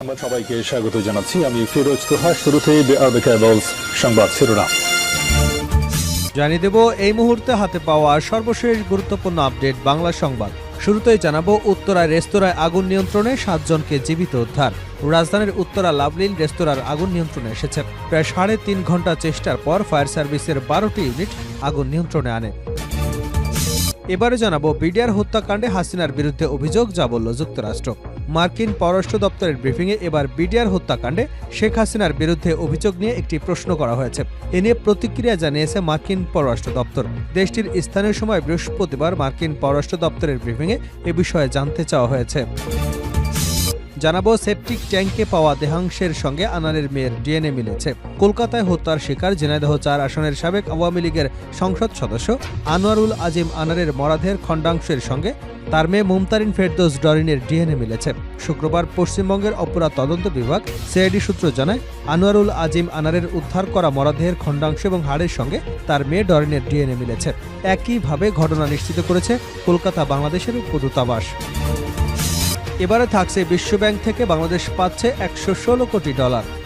সংবাদ সবাইকে স্বাগত জানাচ্ছি। আমি ফিরোজ তোহা। শুরুতেই সংবাদ শিরোনাম জানিয়ে দেব এই মুহূর্তে হাতে পাওয়া সর্বশেষ গুরুত্বপূর্ণ আপডেট বাংলা সংবাদ। শুরুতেই জানাবো উত্তরায় রেস্তোরাঁয় আগুন নিয়ন্ত্রণে 7 জনকে জীবিত উদ্ধার। রাজধানীর উত্তরা লাভলিন রেস্তোরাঁর আগুন নিয়ন্ত্রণে এসেছে। প্রায় 3.5 ঘন্টা চেষ্টার পর ফায়ার সার্ভিসের 12টি ইউনিট আগুন নিয়ন্ত্রণে আনে। এবারে জানাবো বিডিআর হত্যাকাণ্ডে হাসিনার বিরুদ্ধে অভিযোগ, যা বলল যুক্তরাষ্ট্র। মার্কিন পররাষ্ট্র দপ্তরের ব্রিফিংয়ে এবার বিডিআর হত্যাকাণ্ডে শেখ হাসিনার বিরুদ্ধে অভিযোগ নিয়ে একটি প্রশ্ন করা হয়েছে। এ নিয়ে প্রতিক্রিয়া জানিয়েছে মার্কিন পররাষ্ট্র দপ্তর। দেশটির স্থানীয় সময় বৃহস্পতিবার মার্কিন পররাষ্ট্র দপ্তরের ব্রিফিংয়ে এ বিষয়ে জানতে চাওয়া হয়েছে। জানাবো সেপটিক ট্যাঙ্কে পাওয়া দেহাংশের সঙ্গে আনারের মেয়ের ডিএনএ মিলেছে। কলকাতায় হত্যার শিকার ঝিনাইদহ 4 আসনের সাবেক আওয়ামী লীগের সংসদ সদস্য আনোয়ারুল আজিম আনারের মরদেহের খণ্ডাংশের সঙ্গে তার মেয়ে মুমতারিন ফেরদৌস ডরিনের ডিএনএ মিলেছে। শুক্রবার পশ্চিমবঙ্গের অপরাধ তদন্ত বিভাগ সিআইডি সূত্র জানায়, আনোয়ারুল আজিম আনারের উদ্ধার করা মরদেহের খণ্ডাংশ এবং হাড়ের সঙ্গে তার মেয়ে ডরিনের ডিএনএ মিলেছে। একইভাবে ঘটনা নিশ্চিত করেছে কলকাতা বাংলাদেশের উপদূতাবাস। এবারে থাকছে বিশ্বব্যাংক থেকে বাংলাদেশ পাচ্ছে $116 কোটি।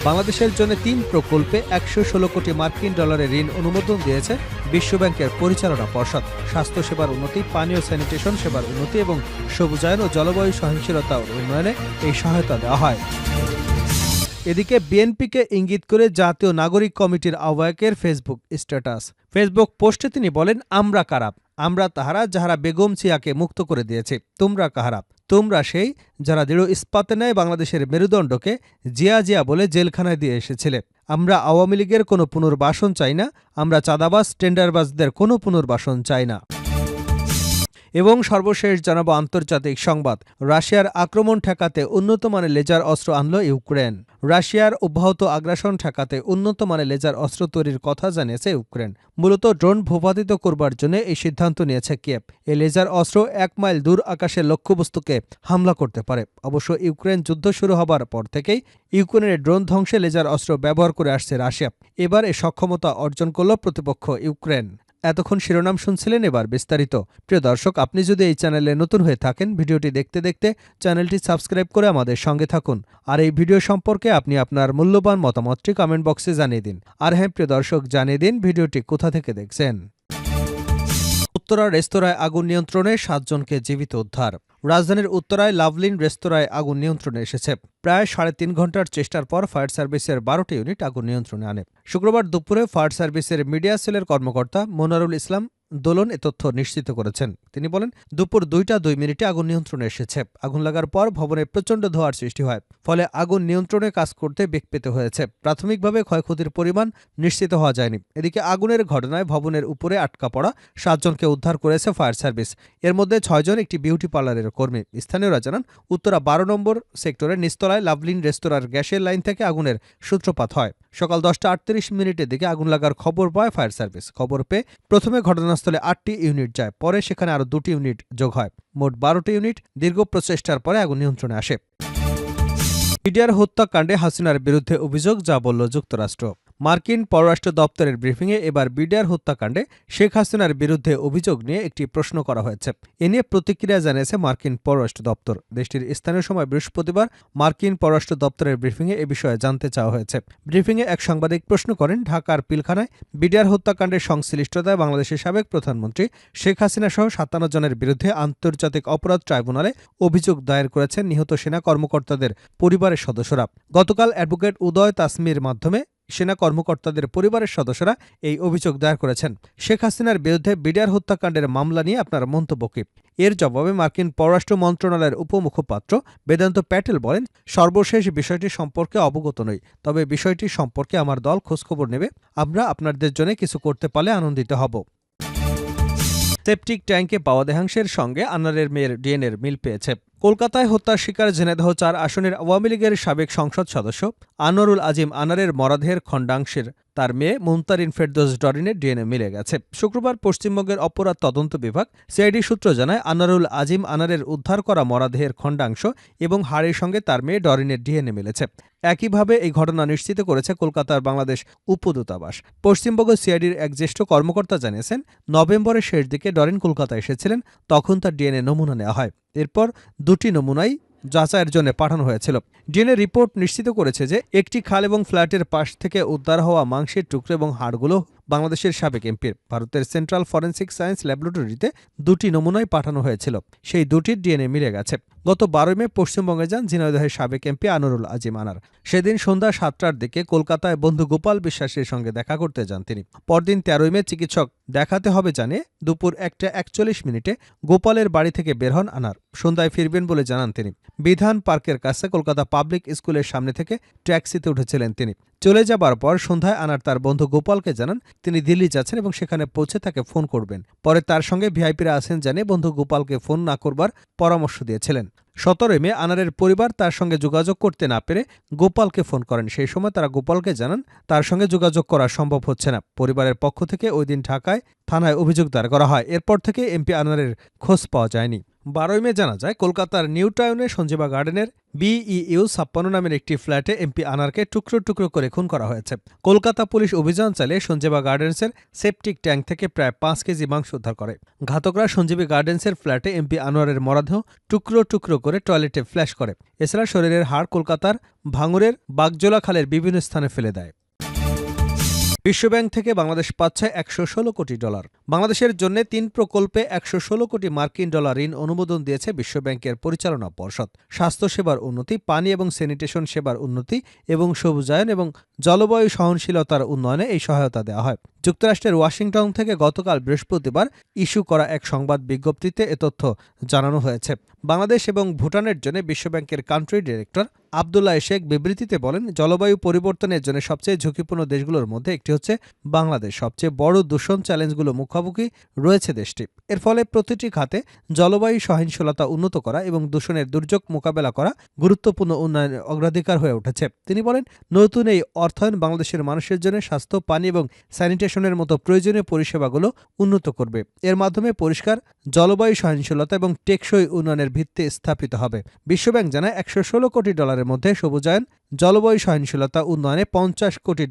বাংলাদেশের জন্য 3 প্রকল্পে $116 কোটি মার্কিন ডলারের ঋণ অনুমোদন দিয়েছে বিশ্বব্যাংকের পরিচালনা পর্ষদ। স্বাস্থ্যসেবার উন্নতি, পানীয় স্যানিটেশন সেবার উন্নতি এবং সবুজায়ন ও জলবায়ু সহনশীলতা উন্নয়নে এই সহায়তা দেওয়া হয়। এদিকে বিএনপিকে ইঙ্গিত করে জাতীয় নাগরিক কমিটির আহ্বায়কের ফেসবুক স্ট্যাটাস। ফেসবুক পোস্টে তিনি বলেন, আমরা কারা? আমরা তাহারা যাহারা বেগম জিয়াকে মুক্ত করে দিয়েছে। তোমরা কাহারা? তোমরা সেই যারা দৃঢ় ইস্পাতে নেয় বাংলাদেশের মেরুদণ্ডকে জিয়া জিয়া বলে জেলখানায় দিয়ে এসেছিলে। আমরা আওয়ামী লীগের কোনো পুনর্বাসন চাই না। আমরা চাঁদাবাজ টেন্ডারবাজদের কোনো পুনর্বাসন চাই না। এবং সর্বশেষ জানাবো আন্তর্জাতিক সংবাদ। রাশিয়ার আক্রমণ ঠেকাতে উন্নত মানের লেজার অস্ত্র আনল ইউক্রেন। রাশিয়ার অব্যাহত আগ্রাসন ঠেকাতে উন্নত মানের লেজার অস্ত্র তৈরির কথা জানিয়েছে ইউক্রেন। মূলত ড্রোন ভূপাতিত করবার জন্য এই সিদ্ধান্ত নিয়েছে কিয়েভ। এই লেজার অস্ত্র 1 মাইল দূর আকাশের লক্ষ্যবস্তুকে হামলা করতে পারে। অবশ্য ইউক্রেন যুদ্ধ শুরু হবার পর থেকেই ইউক্রেনের ড্রোন ধ্বংসে লেজার অস্ত্র ব্যবহার করে আসছে রাশিয়া। এবার এই সক্ষমতা অর্জন করল প্রতিপক্ষ ইউক্রেন। এতক্ষণ শিরোনাম শুনছিলেন, এবার বিস্তারিত। প্রিয় দর্শক, আপনি যদি এই চ্যানেলে নতুন হয়ে থাকেন, ভিডিওটি দেখতে দেখতে চ্যানেলটি সাবস্ক্রাইব করে আমাদের সঙ্গে থাকুন। আর এই ভিডিও সম্পর্কে আপনি আপনার মূল্যবান মতামতটি কমেন্ট বক্সে জানিয়ে দিন। আর হ্যাঁ প্রিয় দর্শক, জানিয়ে দিন ভিডিওটি কোথা থেকে দেখছেন। উত্তরা রেস্তোরাঁয় আগুন নিয়ন্ত্রণে 7 জনকে জীবিত উদ্ধার। রাজধানীর উত্তরায় লাভলিন রেস্তোরাঁয় আগুন নিয়ন্ত্রণে এসেছে। প্রায় 3.5 ঘন্টার চেষ্টার পর ফায়ার সার্ভিসের 12টি ইউনিট আগুন নিয়ন্ত্রণে আনে। শুক্রবার দুপুরে ফায়ার সার্ভিসের মিডিয়া সেলের কর্মকর্তা মনোয়ারুল ইসলাম দোলন এ তথ্য নিশ্চিত করেছেন। তিনি বলেন, দুপুর 2টা 2 মিনিটে আগুন নিয়ন্ত্রণে এসেছে। আগুন লাগার পর ভবনে প্রচণ্ড ধোঁয়ার সৃষ্টি হয়। ফলে আগুন নিয়ন্ত্রণে কাজ করতে বেগ পেতে হয়েছে। প্রাথমিকভাবে ক্ষয়ক্ষতির পরিমাণ নিশ্চিত হওয়া যায়নি। এদিকে আগুনের ঘটনায় ভবনের উপরে আটকা পড়া 7 জনকে উদ্ধার করেছে ফায়ার সার্ভিস। এর মধ্যে 6 জন একটি বিউটি পার্লারের কর্মী। স্থানীয়রা জানান, উত্তরা 12 নম্বর সেক্টরের নিচতলায় লাভলিন রেস্তোরাঁর গ্যাসের লাইন থেকে আগুনের সূত্রপাত হয়। সকাল 10টা 38 মিনিটের দিকে আগুন লাগার খবর পায় ফায়ার সার্ভিস। খবর পেয়ে প্রথমে ঘটনাস্থলে 8টি ইউনিট যায়, পরে সেখানে আরও 2টি ইউনিট যোগ হয়। মোট 12টি ইউনিট দীর্ঘ প্রচেষ্টার পরে আগুন নিয়ন্ত্রণে আসে। বিডিআর হত্যাকাণ্ডে হাসিনার বিরুদ্ধে অভিযোগ, যা বলল যুক্তরাষ্ট্র। মার্কিন পররাষ্ট্র দপ্তরের ব্রিফিংয়ে এবার বিডিআর হত্যাকাণ্ডে শেখ হাসিনার বিরুদ্ধে অভিযোগ নিয়ে একটি প্রশ্ন করা হয়েছে। এ নিয়ে প্রতিক্রিয়া জানিয়েছে মার্কিন পররাষ্ট্র দপ্তর। দেশটির স্থানীয় সময় বৃহস্পতিবার মার্কিন পররাষ্ট্র দপ্তরের ব্রিফিংয়ে এ বিষয়ে জানতে চাওয়া হয়েছে। ব্রিফিংয়ে এক সাংবাদিক প্রশ্ন করেন, ঢাকার পিলখানায় বিডিআর হত্যাকাণ্ডের সংশ্লিষ্টতায় বাংলাদেশের সাবেক প্রধানমন্ত্রী শেখ হাসিনা সহ 57 জনের বিরুদ্ধে আন্তর্জাতিক অপরাধ ট্রাইব্যুনালে অভিযোগ দায়ের করেছেন নিহত সেনা কর্মকর্তাদের পরিবারের সদস্যরা। গতকাল অ্যাডভোকেট উদয় তাসমির মাধ্যমে সেনা কর্মকর্তাদের পরিবারের সদস্যরা এই অভিযোগ দায়ের করেছেন। শেখ হাসিনার বিরুদ্ধে বিডিআর হত্যাকাণ্ডের মামলা নিয়ে আপনার মন্তব্য কি? এর জবাবে মার্কিন পররাষ্ট্র মন্ত্রণালয়ের উপমুখপাত্র বেদান্ত প্যাটেল বলেন, সর্বশেষ বিষয়টি সম্পর্কে অবগত নই, তবে বিষয়টি সম্পর্কে আমার দল খোঁজখবর নেবে। আমরা আপনাদের জন্য কিছু করতে পারলে আনন্দিত হব। সেপটিক ট্যাঙ্কে পাওয়া দেহাংশের সঙ্গে আনারের মেয়ের ডিএনএর মিল পেয়েছে। কলকাতায় হত্যার শিকার ঝিনাইদহ 4 আসনের আওয়ামী লীগের সাবেক সংসদ সদস্য আনোয়ারুল আজিম আনারের মরদেহের খণ্ডাংশের তার মেয়ে মুমতারিন ফেরদৌস ডরিনের ডিএনএ মিলে গেছে। শুক্রবার পশ্চিমবঙ্গের অপরাধ তদন্ত বিভাগ সিআইডি সূত্র জানায়, আনোয়ারুল আজিম আনারের উদ্ধার করা মরদেহের খণ্ডাংশ এবং হাড়ের সঙ্গে তার মেয়ে ডরিনের ডিএনএ মিলেছে। একইভাবে এই ঘটনা নিশ্চিত করেছে কলকাতার বাংলাদেশ উপদূতাবাস। পশ্চিমবঙ্গ সিআইডির এক জ্যেষ্ঠ কর্মকর্তা জানিয়েছেন, নভেম্বরের শেষ দিকে ডরিন কলকাতায় এসেছিলেন। তখন তার ডিএনএ নমুনা নেওয়া হয়। এরপর 2টি নমুনাই যাচাইয়ের জন্য পাঠানো হয়েছিল। ডিএনএ রিপোর্ট নিশ্চিত করেছে যে একটি খাল এবং ফ্ল্যাটের পাশ থেকে উদ্ধার হওয়া মাংসের টুকরো এবং হাড়গুলো বাংলাদেশের সাবেক এমপির। ভারতের সেন্ট্রাল ফরেনসিক সায়েন্স ল্যাবরেটরিতে 2টি নমুনায় পাঠানো হয়েছিল, সেই 2টির ডিএনএ মিলে গেছে। গত 12 মে পশ্চিমবঙ্গে যান ঝিনাইদহের সাবেক এমপি আনোয়ারুল আজিম আনার। সেদিন সন্ধ্যা 7টার দিকে কলকাতায় বন্ধু গোপাল বিশ্বাসের সঙ্গে দেখা করতে যান তিনি। পরদিন 13 মে চিকিৎসক দেখাতে হবে জানে দুপুর 1:41 গোপালের বাড়ি থেকে বের হন আনার। সন্ধ্যায় ফিরবেন বলে জানান তিনি। বিধান পার্কের কাছে কলকাতা পাবলিক স্কুলের সামনে থেকে ট্যাক্সিতে উঠেছিলেন তিনি। চলে যাবার পর সন্ধ্যায় আনার তার বন্ধু গোপালকে জানান তিনি দিল্লি যাচ্ছেন এবং সেখানে পৌঁছে তাকে ফোন করবেন। পরে তার সঙ্গে ভিআইপিরা আছেন জানিয়ে বন্ধু গোপালকে ফোন না করবার পরামর্শ দিয়েছিলেন। 17 মে আনারের পরিবার তার সঙ্গে যোগাযোগ করতে না পেরে গোপালকে ফোন করেন। সেই সময় তারা গোপালকে জানান তার সঙ্গে যোগাযোগ করা সম্ভব হচ্ছে না। পরিবারের পক্ষ থেকে ওই দিন ঢাকায় থানায় অভিযোগ দায়ের করা হয়। এরপর থেকে এমপি আনোয়ারের খোঁজ পাওয়া যায়নি। 12 মে জানা যায় কলকাতার নিউ টাউনে সঞ্জীবা গার্ডেনের BEU 56 নামের একটি ফ্ল্যাটে এমপি আনারকে টুকরো টুকরো করে খুন করা হয়েছে। কলকাতা পুলিশ অভিযান চালিয়ে সঞ্জীবা গার্ডেন্সের সেপটিক ট্যাঙ্ক থেকে প্রায় 5 কেজি মাংস উদ্ধার করে। ঘাতকরা সঞ্জীবী গার্ডেন্সের ফ্ল্যাটে এমপি আনোয়ারের মরদেহ টুকরো টুকরো করে টয়লেটে ফ্ল্যাশ করে। এছাড়া শরীরের হাড় কলকাতার ভাঙুরের বাগজোলা খালের বিভিন্ন স্থানে ফেলে দেয়। বিশ্বব্যাংক থেকে বাংলাদেশ পাচ্ছে $116 কোটি। বাংলাদেশের জন্য 3 প্রকল্পে $116 কোটি মার্কিন ডলার ঋণ অনুমোদন দিয়েছে বিশ্বব্যাংকের পরিচালনা পর্ষদ। স্বাস্থ্যসেবার উন্নতি, পানি এবং স্যানিটেশন সেবার উন্নতি এবং সবুজায়ন এবং জলবায়ু সহনশীলতার উন্নয়নে এই সহায়তা দেওয়া হয়। যুক্তরাষ্ট্রের ওয়াশিংটন থেকে গতকাল বৃহস্পতিবার ইস্যু করা এক সংবাদ বিজ্ঞপ্তিতে এ তথ্য জানানো হয়েছে। বাংলাদেশ এবং ভুটানের জন্য বিশ্বব্যাংকের কান্ট্রি ডিরেক্টর আবদুল্লাহ শেখ বিবৃতিতে বলেন, জলবায়ু পরিবর্তনের জন্য সবচেয়ে ঝুঁকিপূর্ণ দেশগুলোর মধ্যে একটি হচ্ছে বাংলাদেশ। সবচেয়ে বড় দূষণ চ্যালেঞ্জগুলো মুখোমুখি রয়েছে দেশটি। এর ফলে প্রতিটি খাতে জলবায়ু সহনশীলতা উন্নত করা এবং দূষণের দুর্যোগ মোকাবেলা করা গুরুত্বপূর্ণ উন্নয়নের অগ্রাধিকার হয়ে উঠেছে। তিনি বলেন, নতুন এই অর্থায়ন বাংলাদেশের মানুষের জন্য স্বাস্থ্য, পানি এবং স্যানিটেশনের মতো প্রয়োজনীয় পরিষেবাগুলো উন্নত করবে। এর মাধ্যমে পরিষ্কার, জলবায়ু সহনশীলতা এবং টেকসই উন্নয়নের ভিত্তি স্থাপিত হবে। বিশ্বব্যাংক জানায় $116 কোটি মধ্যে সবুজায়ন, জলবায়ু সহনশীলতা উন্নয়নে $50 কোটি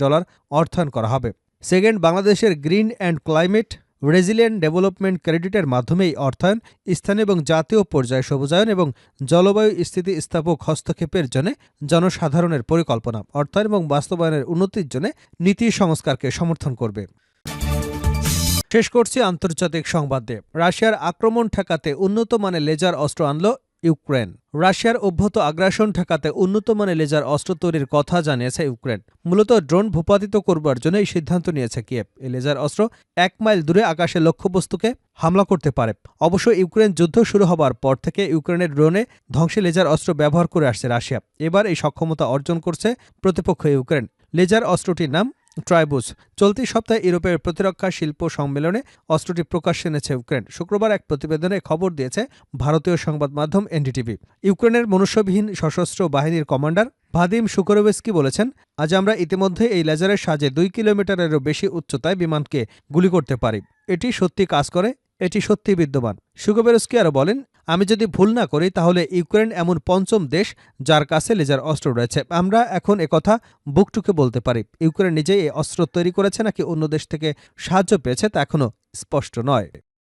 অর্থায়ন করা হবে। সেকেন্ড, বাংলাদেশের green and climate resilient development ক্রেডিটের মাধ্যমে এই অর্থায়ন স্থানীয় এবং জাতীয় পর্যায়ে সবুজায়ন এবং জলবায়ু স্থিতিস্থাপক হস্তক্ষেপের জন্য জনসাধারণের পরিকল্পনা, অর্থায়ন এবং বাস্তবায়নের উন্নতির জন্য নীতি সংস্কারকে সমর্থন করবে। শেষ করছি আন্তর্জাতিক সংবাদ দিয়ে। রাশিয়ার আক্রমণ ঠেকাতে উন্নত মানের লেজার অস্ত্র আনল ইউক্রেন। রাশিয়ার অভ্যুত আগ্রাসন ঠেকাতে উন্নত মানের লেজার অস্ত্র তৈরির কথা জানিয়েছে ইউক্রেন। মূলত ড্রোন ভূপাতিত করবার জন্য এই সিদ্ধান্ত নিয়েছে কিয়েভ। এই লেজার অস্ত্র 1 মাইল দূরে আকাশে লক্ষ্যবস্তুকে হামলা করতে পারে। অবশ্য ইউক্রেন যুদ্ধ শুরু হবার পর থেকে ইউক্রেনের ড্রোনে ধ্বংসী লেজার অস্ত্র ব্যবহার করে আসছে রাশিয়া। এবার এই সক্ষমতা অর্জন করছে প্রতিপক্ষ ইউক্রেন। লেজার অস্ত্রটির নাম ট্রাইবুস। চলতি সপ্তাহে ইউরোপের প্রতিরক্ষা শিল্প সম্মেলনে অস্ত্রটি প্রকাশ্যে এনেছে ইউক্রেন। শুক্রবার এক প্রতিবেদনে খবর দিয়েছে ভারতীয় সংবাদ মাধ্যম এনডিটিভি। ইউক্রেনের মনুষ্যবিহীন সশস্ত্র বাহিনীর কমান্ডার ভাদিম শুকোরোভস্কি বলেছেন, আজ আমরা ইতিমধ্যে এই লেজারের সাহায্যে 2 কিলোমিটারেরও বেশি উচ্চতায় বিমানকে গুলি করতে পারি। এটি সত্যি কাজ করে, এটি সত্যি বিদ্যমান। শুকোরোভস্কি আরও বলেন, আমি যদি ভুল না করি তাহলে ইউক্রেন এমন 5ম দেশ যার কাছে লেজার অস্ত্র রয়েছে। আমরা এখন একথা বুকটুকে বলতে পারি। ইউক্রেন নিজেই এই অস্ত্র তৈরি করেছে নাকি অন্য দেশ থেকে সাহায্য পেয়েছে তা এখনও স্পষ্ট নয়।